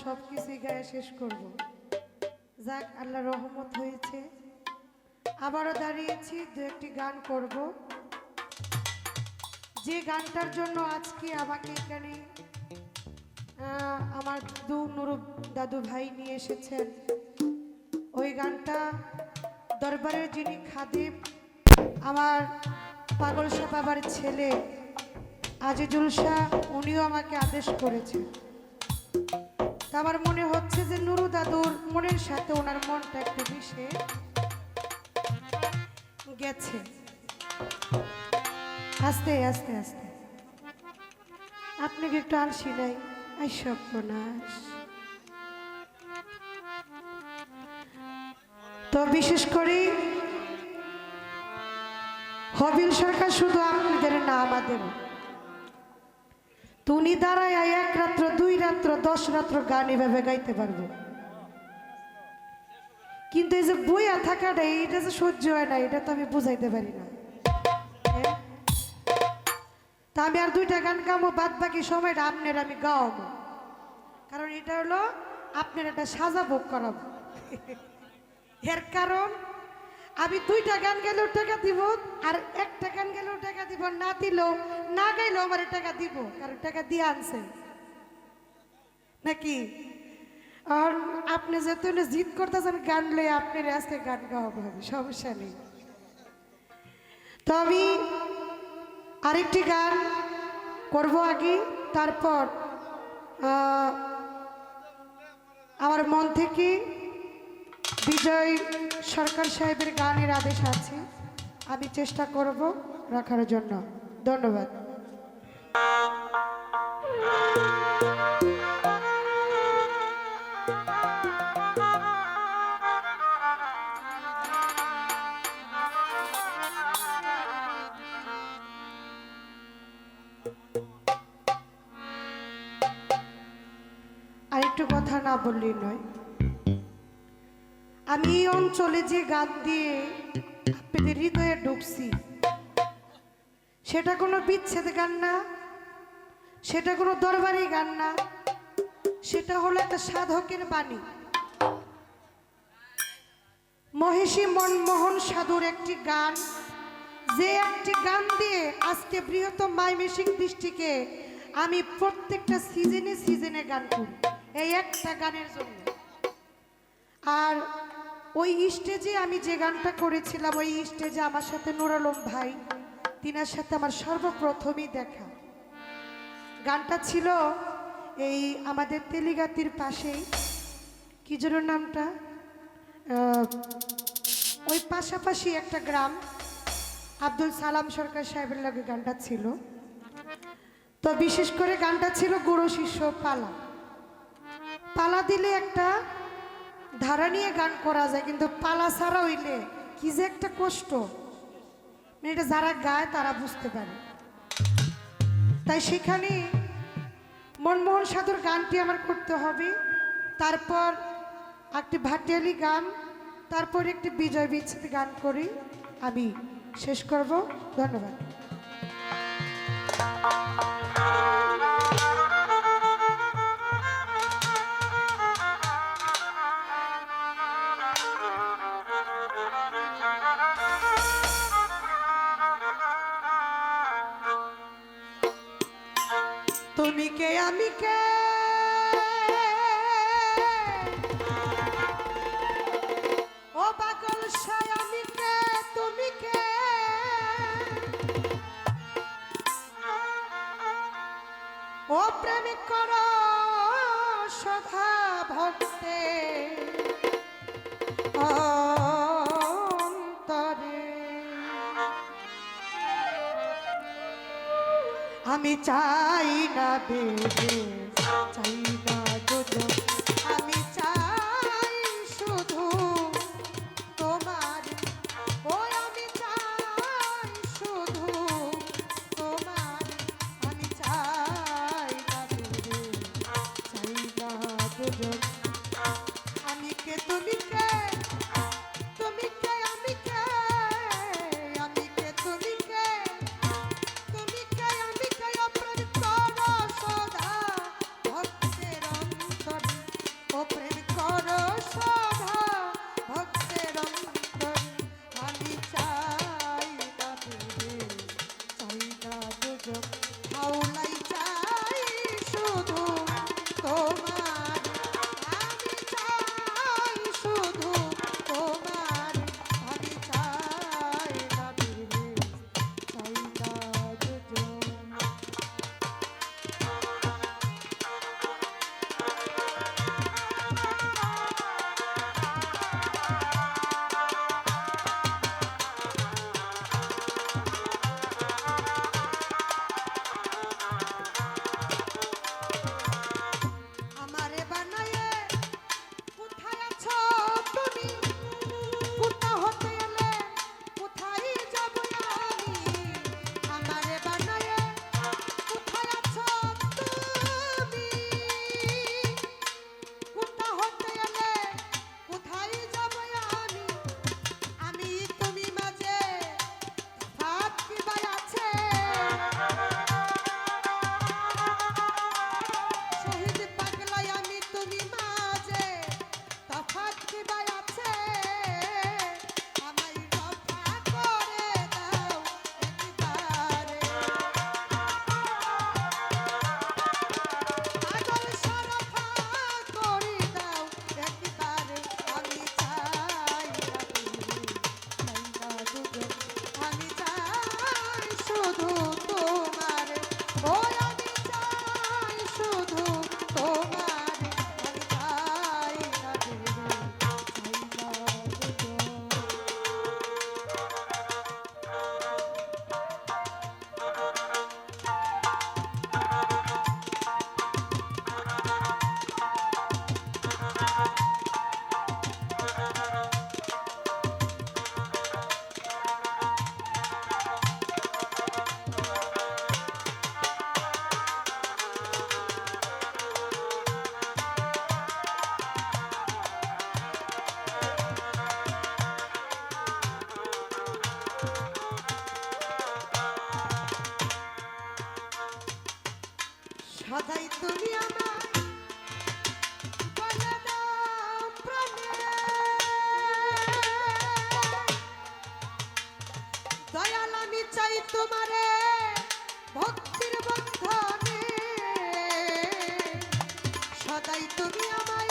সব কিছুই গায়ে শেষ করব। যাক, আল্লাহ রহমত হয়েছে, আবারও দাঁড়িয়েছি, দু একটি গান করব। যে গানটার জন্য আজকে আমাকে এখানে আমার নুরু দাদু ভাই নিয়ে এসেছেন, ওই গানটা দরবারের যিনি খাদিম, আমার পাগল শাহ বাবার ছেলে আজিজুল শাহ, উনিও আমাকে আদেশ করেছেন। তা আমার মনে হচ্ছে যে নুরু দাদুর মনের সাথে ওনার মনটা একটু মিশে গেছে। আস্তে আস্তে আস্তে আপনাকে একটু আলসি নাই, এই সর্বনাশ। তো বিশেষ করে হবিল সরকার শুধু আপনাদের না, আমাদেরও। তুমি দাঁড়ায় এক রাত্র, দুই রাত্র, 10 রাত্র গান এভাবে গাইতে পারবো, কিন্তু এই যে বইয়া থাকাটা, এইটা যে সহ্য হয় না, এটা তো আমি বুঝাইতে পারি না। তা আমি আর 2টা গান গাবো, বাদ বাকি সময়টা আপনার আমি গাওয়াবো, কারণ এটা হলো আপনার একটা সাজা ভোগ করাবো। এর কারণ আমি 2টা গান গেলেও টাকা দিব, আর একটা গান গেলেও টাকা দিব, না দিলেও না গাইলেও আমার টাকা দিব, কারণ টাকা দিয়ে আনছে নাকি। আর আপনি যেহেতু জিদ করতেছেন গান লয়ে, আপনার আজকে গান গাওয়াবো, হবে, সমস্যা নেই। তো আমি আরেকটি গান করব আগে, তারপর আমার মন থেকে বিজয় সরকার সাহেবের গানের আদেশ আছে, আমি চেষ্টা করব রাখার জন্য। ধন্যবাদ। আরেকটু কথা না বললেই নয়, আমি এই অঞ্চলে যে গান দিয়ে আপনাদের হৃদয়ে ঢুকছি, সেটা কোনো বিচ্ছেদ গান না, সেটা কোনো দরবারি গান না, সেটা হলো একটা সাধকের বাণী। মহিষী মনমোহন সাধুর একটি গান, যে একটি গান দিয়ে আজকে বৃহত্তম ময়মনসিংহ ডিস্ট্রিক্টে আমি প্রত্যেকটা সিজনে সিজনে গান করি, এই একটা গানের জন্য। আর ওই স্টেজে আমি যে গানটা করেছিলাম, ওই স্টেজে আমার সাথে নুর আলম ভাই, তিনার সাথে আমার সর্বপ্রথমই দেখা। গানটা ছিল এই আমাদের তেলিগাতির পাশেই, কি যেন নামটা, ওই পাশাপাশি একটা গ্রাম, আব্দুল সালাম সরকার সাহেবের লগে গানটা ছিল। তো বিশেষ করে গানটা ছিল গুরু শিষ্য পালা। পালা দিলে একটা ধারা নিয়ে গান করা যায়, কিন্তু পালা ছাড়া হইলে কি যে একটা কষ্ট, এটা যারা গায় তারা বুঝতে পারে। তাই সেখানে মনমোহন সাধুর গানটি আমার করতে হবে, তারপর একটি ভাটিয়ালি গান, তারপর একটি বিজয় বিচ্ছেদ গান করে আমি শেষ করব। ধন্যবাদ। তুমি কে আমি কে, ও পাগল শাহ আমি কে, তুমি কে, ও প্রেমিক করো সদা ভক্তে অন্তরে, আমি চাই না বেদে, চাই না যোজন, আমি চাই শুধু তোমার, ওই আমি চাই শুধু তোমার, আমি চাই না বেদে, চাই না যোজন, আমি কে তুমি কে, তুমি কে আমি কে, আমি কে তুমি কে, তুমি কে আমি কে, অপ্রাণ করো সদা ভক্তি তুমি আমায় বলে দাও প্রাণে দয়াল আমি চাই তোমারে ভক্তির বন্ধনে সদাই তুমি আমায়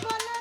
বলে